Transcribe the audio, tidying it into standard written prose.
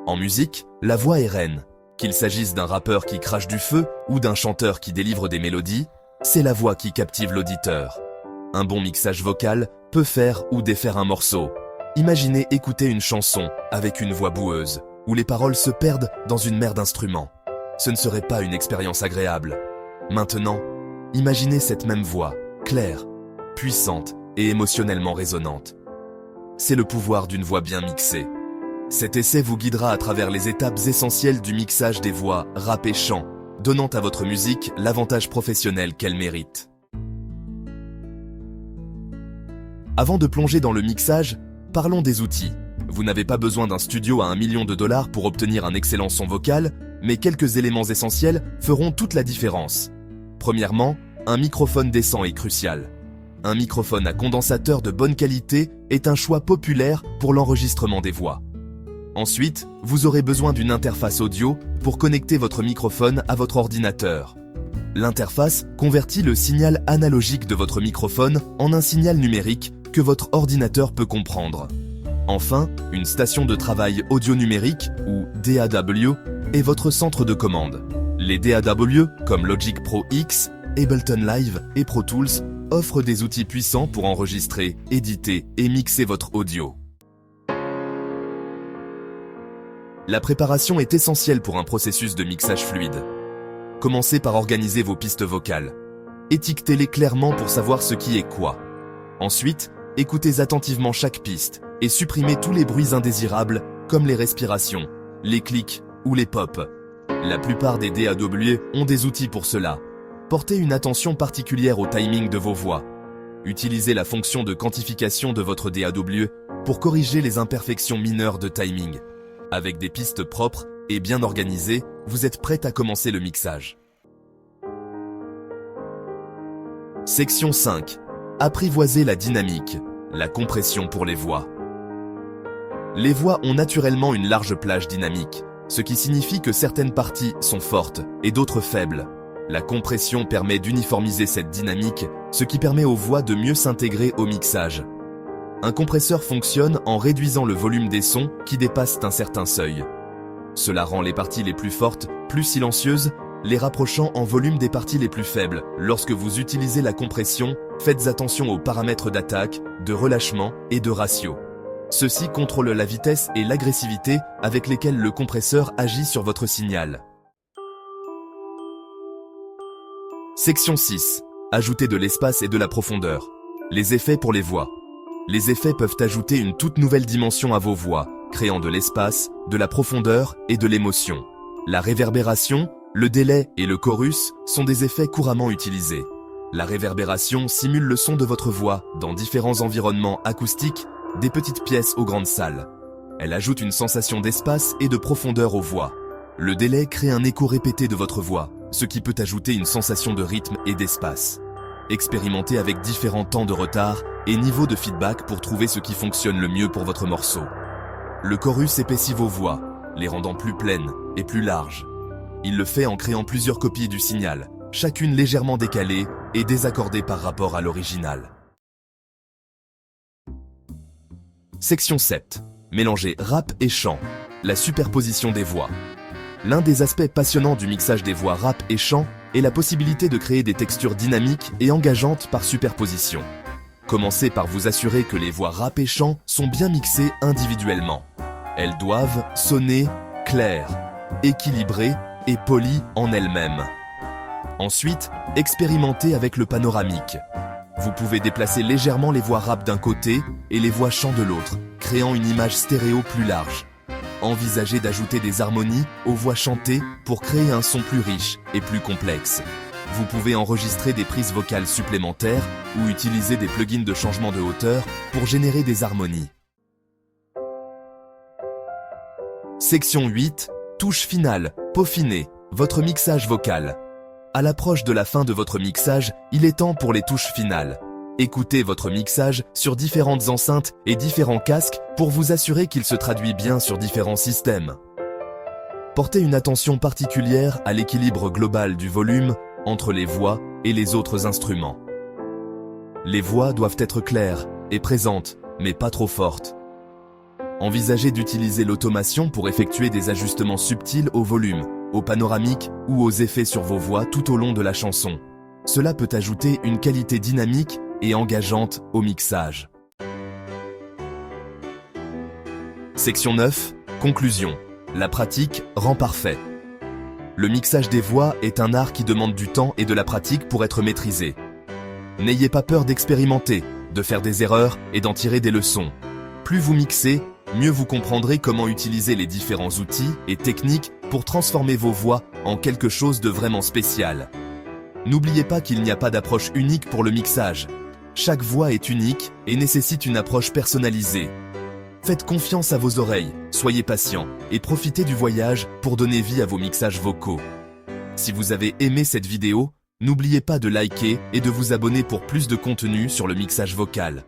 En musique, la voix est reine. Qu'il s'agisse d'un rappeur qui crache du feu ou d'un chanteur qui délivre des mélodies, c'est la voix qui captive l'auditeur. Un bon mixage vocal peut faire ou défaire un morceau. Imaginez écouter une chanson avec une voix boueuse, où les paroles se perdent dans une mer d'instruments. Ce ne serait pas une expérience agréable. Maintenant, imaginez cette même voix, claire, puissante et émotionnellement résonante. C'est le pouvoir d'une voix bien mixée. Cet essai vous guidera à travers les étapes essentielles du mixage des voix, rap et chant, donnant à votre musique l'avantage professionnel qu'elle mérite. Avant de plonger dans le mixage, parlons des outils. Vous n'avez pas besoin d'un studio à $1 million pour obtenir un excellent son vocal, mais quelques éléments essentiels feront toute la différence. Premièrement, un microphone décent est crucial. Un microphone à condensateur de bonne qualité est un choix populaire pour l'enregistrement des voix. Ensuite, vous aurez besoin d'une interface audio pour connecter votre microphone à votre ordinateur. L'interface convertit le signal analogique de votre microphone en un signal numérique que votre ordinateur peut comprendre. Enfin, une station de travail audio numérique, ou DAW, est votre centre de commande. Les DAW, comme Logic Pro X, Ableton Live et Pro Tools, offrent des outils puissants pour enregistrer, éditer et mixer votre audio. La préparation est essentielle pour un processus de mixage fluide. Commencez par organiser vos pistes vocales. Étiquetez-les clairement pour savoir ce qui est quoi. Ensuite, écoutez attentivement chaque piste et supprimez tous les bruits indésirables comme les respirations, les clics ou les pops. La plupart des DAW ont des outils pour cela. Portez une attention particulière au timing de vos voix. Utilisez la fonction de quantification de votre DAW pour corriger les imperfections mineures de timing. Avec des pistes propres et bien organisées, vous êtes prêt à commencer le mixage. Section 5. Apprivoisez la dynamique, la compression pour les voix. Les voix ont naturellement une large plage dynamique, ce qui signifie que certaines parties sont fortes et d'autres faibles. La compression permet d'uniformiser cette dynamique, ce qui permet aux voix de mieux s'intégrer au mixage. Un compresseur fonctionne en réduisant le volume des sons qui dépassent un certain seuil. Cela rend les parties les plus fortes plus silencieuses, les rapprochant en volume des parties les plus faibles. Lorsque vous utilisez la compression, faites attention aux paramètres d'attaque, de relâchement et de ratio. Ceux-ci contrôlent la vitesse et l'agressivité avec lesquelles le compresseur agit sur votre signal. Section 6. Ajoutez de l'espace et de la profondeur. Les effets pour les voix. Les effets peuvent ajouter une toute nouvelle dimension à vos voix, créant de l'espace, de la profondeur et de l'émotion. La réverbération, le délai et le chorus sont des effets couramment utilisés. La réverbération simule le son de votre voix dans différents environnements acoustiques, des petites pièces aux grandes salles. Elle ajoute une sensation d'espace et de profondeur aux voix. Le délai crée un écho répété de votre voix, ce qui peut ajouter une sensation de rythme et d'espace. Expérimentez avec différents temps de retard et niveaux de feedback pour trouver ce qui fonctionne le mieux pour votre morceau. Le chorus épaissit vos voix, les rendant plus pleines et plus larges. Il le fait en créant plusieurs copies du signal, chacune légèrement décalée et désaccordée par rapport à l'original. Section 7. Mélangez rap et chant, la superposition des voix. L'un des aspects passionnants du mixage des voix rap et chant est la possibilité de créer des textures dynamiques et engageantes par superposition. Commencez par vous assurer que les voix rap et chant sont bien mixées individuellement. Elles doivent sonner claires, équilibrées et polies en elles-mêmes. Ensuite, expérimentez avec le panoramique. Vous pouvez déplacer légèrement les voix rap d'un côté et les voix chant de l'autre, créant une image stéréo plus large. Envisagez d'ajouter des harmonies aux voix chantées pour créer un son plus riche et plus complexe. Vous pouvez enregistrer des prises vocales supplémentaires ou utiliser des plugins de changement de hauteur pour générer des harmonies. Section 8. Touche finale, peaufiner, votre mixage vocal. À l'approche de la fin de votre mixage, il est temps pour les touches finales. Écoutez votre mixage sur différentes enceintes et différents casques pour vous assurer qu'il se traduit bien sur différents systèmes. Portez une attention particulière à l'équilibre global du volume entre les voix et les autres instruments. Les voix doivent être claires et présentes, mais pas trop fortes. Envisagez d'utiliser l'automation pour effectuer des ajustements subtils au volume, au panoramique ou aux effets sur vos voix tout au long de la chanson. Cela peut ajouter une qualité dynamique et engageante au mixage. Section 9. Conclusion. La pratique rend parfait. Le mixage des voix est un art qui demande du temps et de la pratique pour être maîtrisé. N'ayez pas peur d'expérimenter, de faire des erreurs et d'en tirer des leçons. Plus vous mixez, mieux vous comprendrez comment utiliser les différents outils et techniques pour transformer vos voix en quelque chose de vraiment spécial. N'oubliez pas qu'il n'y a pas d'approche unique pour le mixage. Chaque voix est unique et nécessite une approche personnalisée. Faites confiance à vos oreilles, soyez patient et profitez du voyage pour donner vie à vos mixages vocaux. Si vous avez aimé cette vidéo, n'oubliez pas de liker et de vous abonner pour plus de contenu sur le mixage vocal.